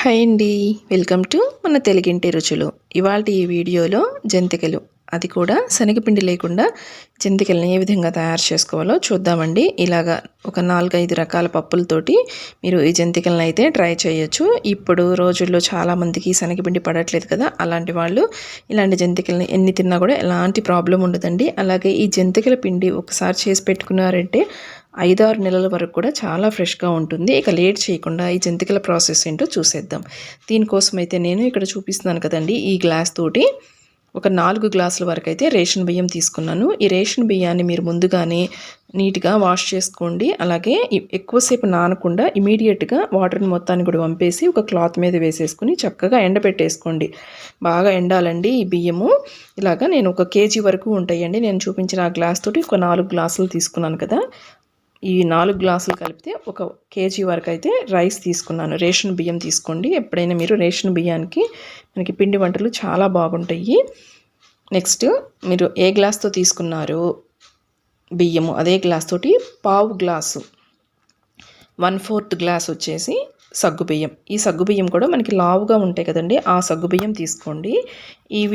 Hi అండి, welcome to మన తెలుగింటి రుచులు. ఇవాళ ఈ వీడియోలో జంతికలు, అది కూడా శనగపిండి లేకుండా జంతికల్ని ఏ విధంగా తయారు చేసుకోవాలో చూద్దామండి. ఇలాగా ఒక 4-5 రకాల పప్పులతోటి మీరు ఈ జంతికలను అయితే ట్రై చేయొచ్చు. ఇప్పుడు రోజుల్లో చాలామందికి శనగపిండి పడట్లేదు కదా, అలాంటి వాళ్ళు ఇలాంటి జంతికల్ని ఎన్ని తిన్నా కూడా ఎలాంటి ప్రాబ్లం ఉండదండి. అలాగే ఈ జంతికల పిండి ఒకసారి చేసి పెట్టుకున్నారంటే 5-6 నెలల వరకు కూడా చాలా ఫ్రెష్గా ఉంటుంది. ఇక లేట్ చేయకుండా ఈ జంతికల ప్రాసెస్ ఏంటో చూసేద్దాం. దీనికోసం అయితే నేను ఇక్కడ చూపిస్తున్నాను కదండి, ఈ గ్లాస్ తోటి ఒక 4 గ్లాసుల వరకు అయితే రేషన్ బియ్యం తీసుకున్నాను. ఈ రేషన్ బియ్యాన్ని మీరు ముందుగానే నీట్గా వాష్ చేసుకోండి. అలాగే ఎక్కువసేపు నానకుండా ఇమీడియట్గా వాటర్ని మొత్తాన్ని కూడా వంపేసి ఒక క్లాత్ మీద వేసేసుకుని చక్కగా ఎండబెట్టేసుకోండి. బాగా ఎండాలండి ఈ బియ్యము. ఇలాగా నేను 1 కేజీ వరకు ఉంటాయండి. నేను చూపించిన ఆ గ్లాస్ తోటి ఒక 4 గ్లాసులు తీసుకున్నాను కదా, ఈ 4 గ్లాసులు కలిపితే 1 కేజీ వరకు అయితే రైస్ తీసుకున్నాను. రేషన్ బియ్యం తీసుకోండి. ఎప్పుడైనా మీరు రేషన్ బియ్యానికి మనకి పిండి వంటలు చాలా బాగుంటాయి. నెక్స్ట్ మీరు ఏ గ్లాస్తో తీసుకున్నారు బియ్యము, అదే గ్లాస్ తోటి 1/2 గ్లాసు 1/4 గ్లాస్ వచ్చేసి సగ్గుబియ్యం. ఈ సగ్గుబియ్యం కూడా మనకి లావుగా ఉంటాయి కదండి, ఆ సగ్గుబియ్యం తీసుకోండి.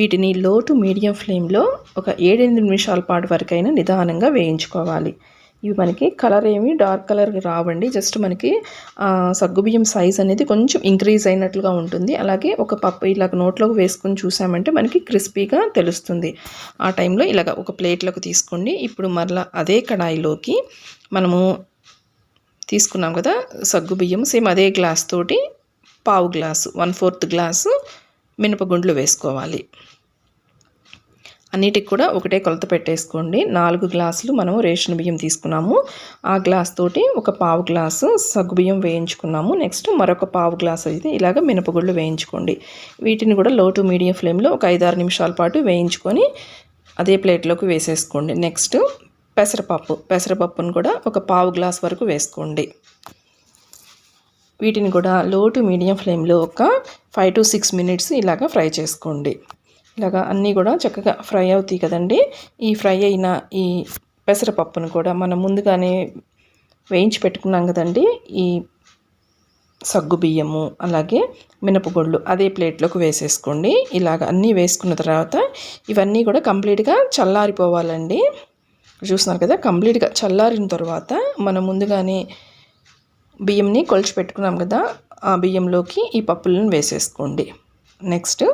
వీటిని లో టు మీడియం ఫ్లేమ్లో ఒక 7-8 నిమిషాల పాటు వరకైనా నిదానంగా వేయించుకోవాలి. ఇవి మనకి కలర్ ఏమి డార్క్ కలర్ రావండి, జస్ట్ మనకి సగ్గుబియ్యం సైజ్ అనేది కొంచెం ఇంక్రీజ్ అయినట్లుగా ఉంటుంది. అలాగే ఒక పప్పు ఇలాగ నోట్లోకి వేసుకొని చూసామంటే మనకి క్రిస్పీగా తెలుస్తుంది. ఆ టైంలో ఇలాగ ఒక ప్లేట్లోకి తీసుకోండి. ఇప్పుడు మరలా అదే కడాయిలోకి మనము తీసుకున్నాం కదా సగ్గుబియ్యం, సేమ్ అదే గ్లాస్ తోటి 1/2 గ్లాసు 1/4 గ్లాసు మినపగుండ్లు వేసుకోవాలి. అన్నిటికి కూడా ఒకటే కొలత పెట్టేసుకోండి. 4 గ్లాసులు మనము రేషన్ బియ్యం తీసుకున్నాము. ఆ గ్లాస్ తోటి ఒక 1/2 గ్లాసు సగ్గుబియ్యం వేయించుకున్నాము. నెక్స్ట్ మరొక 1/2 గ్లాసు అయితే ఇలాగ మినపగుళ్ళు వేయించుకోండి. వీటిని కూడా లో టు మీడియం ఫ్లేమ్లో ఒక 5-6 నిమిషాల పాటు వేయించుకొని అదే ప్లేట్లోకి వేసేసుకోండి. నెక్స్ట్ పెసరపప్పును కూడా ఒక 1/2 గ్లాస్ వరకు వేసుకోండి. వీటిని కూడా లో టు మీడియం ఫ్లేమ్లో ఒక 5 to 6 మినిట్స్ ఇలాగ ఫ్రై చేసుకోండి. ఇలాగా అన్నీ కూడా చక్కగా ఫ్రై అవుతాయి కదండి. ఈ ఫ్రై అయిన ఈ పెసరపప్పును కూడా మనం ముందుగానే వేయించి పెట్టుకున్నాం కదండి, ఈ సగ్గు బియ్యము అలాగే మినపగుళ్ళు అదే ప్లేట్లోకి వేసేసుకోండి. ఇలాగ అన్నీ వేసుకున్న తర్వాత ఇవన్నీ కూడా కంప్లీట్గా చల్లారిపోవాలండి. చూస్తున్నారు కదా, కంప్లీట్గా చల్లారిన తర్వాత మనం ముందుగానే బియ్యంని కొలిచి పెట్టుకున్నాం కదా, ఆ బియ్యంలోకి ఈ పప్పులను వేసేసుకోండి. నెక్స్ట్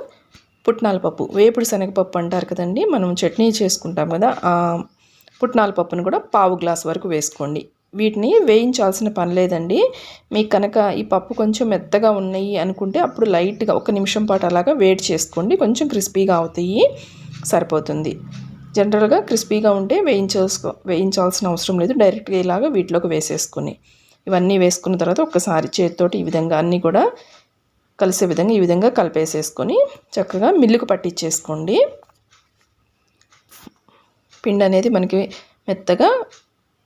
పుట్నాల పప్పు, వేపుడు శనగపప్పు అంటారు కదండి, మనం చట్నీ చేసుకుంటాం కదా, పుట్నాల పప్పును కూడా 1/2 గ్లాస్ వరకు వేసుకోండి. వీటిని వేయించాల్సిన పని లేదండి. మీకు కనుక ఈ పప్పు కొంచెం మెత్తగా ఉన్నాయి అనుకుంటే అప్పుడు లైట్గా 1 నిమిషం పాటు అలాగా వేడి చేసుకోండి, కొంచెం క్రిస్పీగా అవుతాయి, సరిపోతుంది. జనరల్గా క్రిస్పీగా ఉంటే వేయించాల్సిన అవసరం లేదు, డైరెక్ట్గా ఇలాగా వీటిలోకి వేసేసుకుని ఇవన్నీ వేసుకున్న తర్వాత ఒక్కసారి చేతితోటి ఈ విధంగా అన్నీ కూడా కలిసే విధంగా ఈ విధంగా కలిపేసేసుకొని చక్కగా మిల్లుకు పట్టించేసుకోండి. పిండి అనేది మనకి మెత్తగా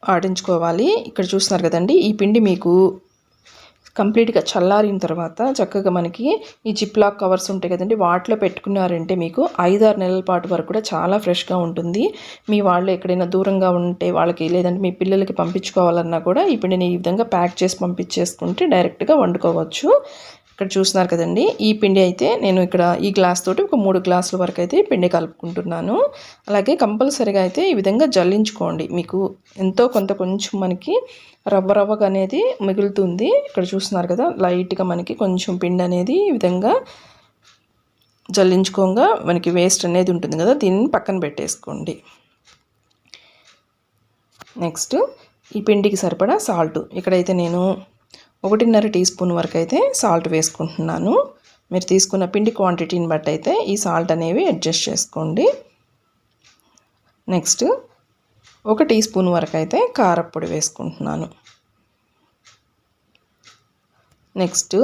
ఆడించుకోవాలి. ఇక్కడ చూస్తున్నారు కదండి, ఈ పిండి మీకు కంప్లీట్గా చల్లారిన తర్వాత చక్కగా మనకి ఈ జిప్లాక్ కవర్స్ ఉంటాయి కదండి, వాటిలో పెట్టుకున్నారంటే మీకు 5-6 నెలల పాటు వరకు కూడా చాలా ఫ్రెష్గా ఉంటుంది. మీ వాళ్ళు ఎక్కడైనా దూరంగా ఉంటే వాళ్ళకి, లేదంటే మీ పిల్లలకి పంపించుకోవాలన్నా కూడా ఈ పిండిని ఈ విధంగా ప్యాక్ చేసి పంపించేసుకుంటే డైరెక్ట్గా వండుకోవచ్చు. ఇక్కడ చూస్తున్నారు కదండి, ఈ పిండి అయితే నేను ఇక్కడ ఈ గ్లాస్ తోటి ఒక 3 గ్లాసుల వరకు అయితే పిండి కలుపుకుంటున్నాను. అలాగే కంపల్సరీగా అయితే ఈ విధంగా జల్లించుకోండి. మీకు ఎంతో కొంచెం మనకి రవ్వగా అనేది మిగులుతుంది. ఇక్కడ చూస్తున్నారు కదా, లైట్గా మనకి కొంచెం పిండి అనేది ఈ విధంగా జల్లించుకోగా మనకి వేస్ట్ అనేది ఉంటుంది కదా, దీన్ని పక్కన పెట్టేసుకోండి. నెక్స్ట్ ఈ పిండికి సరిపడా సాల్ట్, ఇక్కడైతే నేను 1.5 టీ స్పూన్ వరకు అయితే సాల్ట్ వేసుకుంటున్నాను. మీరు తీసుకున్న పిండి క్వాంటిటీని బట్టి అయితే ఈ సాల్ట్ అనేవి అడ్జస్ట్ చేసుకోండి. నెక్స్ట్ 1 టీ స్పూన్ వరకు అయితే కారప్పొడి వేసుకుంటున్నాను. నెక్స్ట్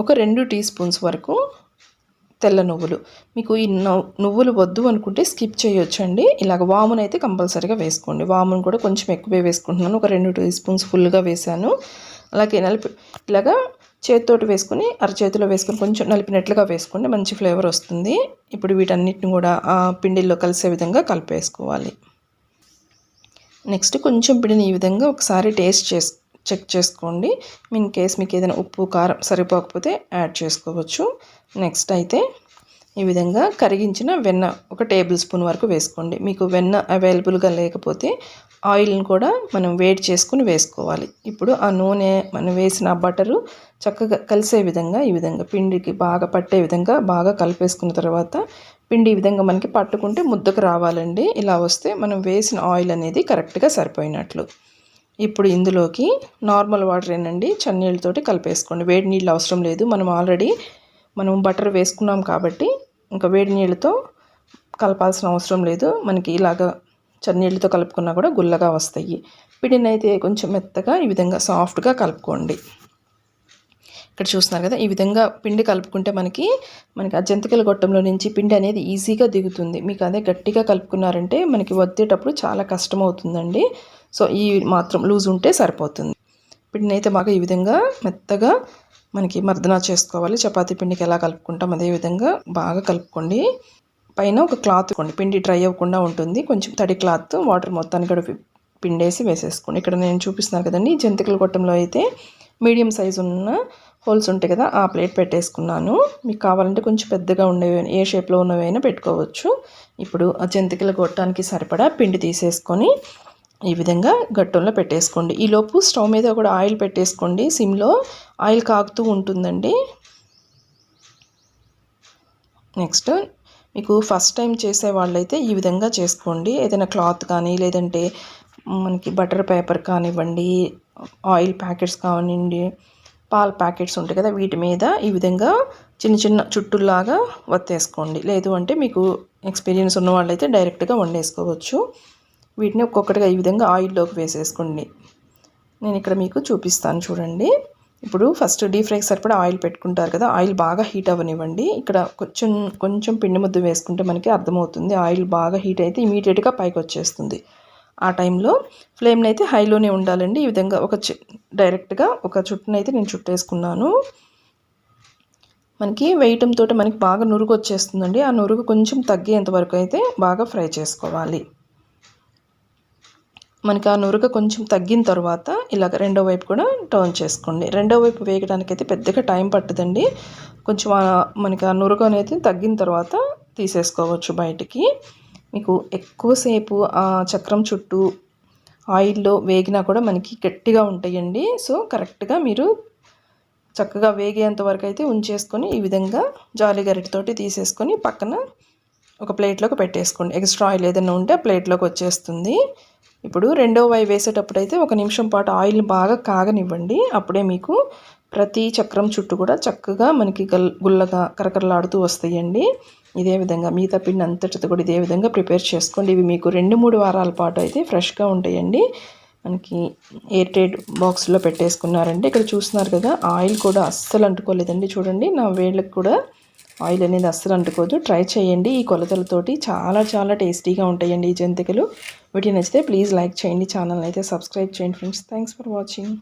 ఒక 2 టీ స్పూన్స్ వరకు తెల్ల నువ్వులు, మీకు ఈ నువ్వులు వద్దు అనుకుంటే స్కిప్ చేయొచ్చండి. ఇలాగ వామును అయితే కంపల్సరీగా వేసుకోండి. వామును కూడా కొంచెం ఎక్కువే వేసుకుంటున్నాను, ఒక 2 టీ స్పూన్స్ ఫుల్గా వేసాను. అలాగే ఇలాగా చేతితోటి వేసుకొని అరచేతిలో వేసుకొని కొంచెం నలిపినట్లుగా వేసుకోండి, మంచి ఫ్లేవర్ వస్తుంది. ఇప్పుడు వీటన్నిటిని కూడా ఆ పిండిలో కలిసే విధంగా కలిపేసుకోవాలి. నెక్స్ట్ కొంచెం పిండిని ఈ విధంగా ఒకసారి చెక్ చేసుకోండి. ఇన్ కేస్ మీకు ఏదైనా ఉప్పు కారం సరిపోకపోతే యాడ్ చేసుకోవచ్చు. నెక్స్ట్ అయితే ఈ విధంగా కరిగించిన వెన్న ఒక టేబుల్ స్పూన్ వరకు వేసుకోండి. మీకు వెన్న అవైలబుల్గా లేకపోతే ఆయిల్ని కూడా మనం వేడి చేసుకుని వేసుకోవాలి. ఇప్పుడు ఆ నూనె మనం వేసిన బటరు చక్కగా కలిసే విధంగా ఈ విధంగా పిండికి బాగా పట్టే విధంగా బాగా కలిపేసుకున్న తర్వాత పిండి ఈ విధంగా మనకి పట్టుకుంటే ముద్దకు రావాలండి. ఇలా వస్తే మనం వేసిన ఆయిల్ అనేది కరెక్ట్గా సరిపోయినట్లు. ఇప్పుడు ఇందులోకి నార్మల్ వాటరేనండి, చన్నీళ్ళతోటి కలిపేసుకోండి. వేడి నీళ్ళు అవసరం లేదు. మనం బటర్ వేసుకున్నాం కాబట్టి ఇంకా వేడి నీళ్ళతో కలపాల్సిన అవసరం లేదు. మనకి ఇలాగ చన్నీళ్ళతో కలుపుకున్నా కూడా గుల్లగా వస్తాయి. పిండిని అయితే కొంచెం మెత్తగా ఈ విధంగా సాఫ్ట్గా కలుపుకోండి. ఇక్కడ చూస్తున్నారు కదా, ఈ విధంగా పిండి కలుపుకుంటే మనకి ఆ జంతికల గొట్టంలో నుంచి పిండి అనేది ఈజీగా దిగుతుంది. మీకు అదే గట్టిగా కలుపుకున్నారంటే మనకి వత్తేటప్పుడు చాలా కష్టం అవుతుందండి. సో ఈ మాత్రం లూజ్ ఉంటే సరిపోతుంది. పిండిని అయితే బాగా ఈ విధంగా మెత్తగా మనకి మర్దనా చేసుకోవాలి. చపాతీ పిండికి ఎలా కలుపుకుంటాం అదే విధంగా బాగా కలుపుకోండి. పైన ఒక క్లాత్ కొండి, పిండి డ్రై అవ్వకుండా ఉంటుంది. కొంచెం తడి క్లాత్ వాటర్ మొత్తాన్ని కూడా పిండేసి వేసేసుకోండి. ఇక్కడ నేను చూపిస్తున్నాను కదండి, జంతికల గొట్టంలో అయితే మీడియం సైజు ఉన్న హోల్స్ ఉంటాయి కదా, ఆ ప్లేట్ పెట్టేసుకున్నాను. మీకు కావాలంటే కొంచెం పెద్దగా ఉండేవి ఏ షేప్లో ఉన్నవైనా పెట్టుకోవచ్చు. ఇప్పుడు ఆ జంతికల గొట్టానికి సరిపడా పిండి తీసేసుకొని ఈ విధంగా గట్టంలో పెట్టేసుకోండి. ఈలోపు స్టవ్ మీద కూడా ఆయిల్ పెట్టేసుకోండి. సిమ్లో ఆయిల్ కాగుతూ ఉంటుందండి. నెక్స్ట్ మీకు ఫస్ట్ టైం చేసే వాళ్ళైతే ఈ విధంగా చేసుకోండి. ఏదైనా క్లాత్ కానీ లేదంటే మనకి బటర్ పేపర్ కానివ్వండి, ఆయిల్ ప్యాకెట్స్ కానివ్వండి, పాల ప్యాకెట్స్ ఉంటాయి కదా, వీటి మీద ఈ విధంగా చిన్న చిన్న చుట్టులాగా వత్తేసుకోండి. లేదు అంటే మీకు ఎక్స్పీరియన్స్ ఉన్న వాళ్ళైతే డైరెక్ట్గా వండేసుకోవచ్చు. వీటిని ఒక్కొక్కటిగా ఈ విధంగా ఆయిల్లోకి వేసేసుకోండి. నేను ఇక్కడ మీకు చూపిస్తాను చూడండి. ఇప్పుడు ఫస్ట్ డీప్ ఫ్రైకి సరిపడా ఆయిల్ పెట్టుకుంటారు కదా, ఆయిల్ బాగా హీట్ అవ్వనివ్వండి. ఇక్కడ కొంచెం పిండి ముద్ద వేసుకుంటే మనకి అర్థమవుతుంది. ఆయిల్ బాగా హీట్ అయితే ఇమీడియట్గా పైకి వచ్చేస్తుంది. ఆ టైంలో ఫ్లేమ్ని అయితే హైలోనే ఉండాలండి. ఈ విధంగా డైరెక్ట్గా ఒక చుట్టునైతే నేను చుట్టేసుకున్నాను. మనకి వేయటంతో మనకి బాగా నురుగు వచ్చేస్తుందండి. ఆ నురుగు కొంచెం తగ్గేంత వరకు అయితే బాగా ఫ్రై చేసుకోవాలి. మనకి ఆ నురుగ కొంచెం తగ్గిన తర్వాత ఇలాగ రెండో వైపు కూడా టర్న్ చేసుకోండి. రెండో వైపు వేయడానికైతే పెద్దగా టైం పట్టదండి. కొంచెం మనకి ఆ నురుగ అనేది తగ్గిన తర్వాత తీసేసుకోవచ్చు బయటికి. మీకు ఎక్కువసేపు ఆ చక్రం చుట్టూ ఆయిల్లో వేగినా కూడా మనకి గట్టిగా ఉంటాయండి. సో కరెక్ట్గా మీరు చక్కగా వేగేంత వరకు అయితే ఉంచేసుకొని ఈ విధంగా జాలి గరిటెతోటి తీసేసుకొని పక్కన ఒక ప్లేట్లోకి పెట్టేసుకోండి. ఎక్స్ట్రా ఆయిల్ ఏదైనా ఉంటే ప్లేట్లోకి వచ్చేస్తుంది. ఇప్పుడు రెండో వైపు వేసేటప్పుడు అయితే 1 నిమిషం పాటు ఆయిల్ని బాగా కాగనివ్వండి. అప్పుడే మీకు ప్రతి చక్రం చుట్టూ కూడా చక్కగా మనకి గుల్లగా కరకరలాడుతూ వస్తాయండి. ఇదే విధంగా మిగతా పిండి అంతటితో కూడా ఇదే విధంగా ప్రిపేర్ చేసుకోండి. ఇవి మీకు 2-3 వారాల పాటు అయితే ఫ్రెష్గా ఉంటాయండి. మనకి ఎయిర్ టైట్ బాక్స్లో పెట్టేసుకున్నారంటే ఇక్కడ చూస్తున్నారు కదా, ఆయిల్ కూడా అస్సలు అంటుకోలేదండి. చూడండి, నా వేళ్ళకి కూడా ఆయిల్ అనేది అస్సలు అంటుకోదు. ట్రై చేయండి. ఈ కొలతలతోటి చాలా టేస్టీగా ఉంటాయండి ఈ జంతికలు. వీడియో నచ్చితే ప్లీజ్ లైక్ చేయండి. ఛానల్ అయితే సబ్స్క్రైబ్ చేయండి ఫ్రెండ్స్. Thanks for watching.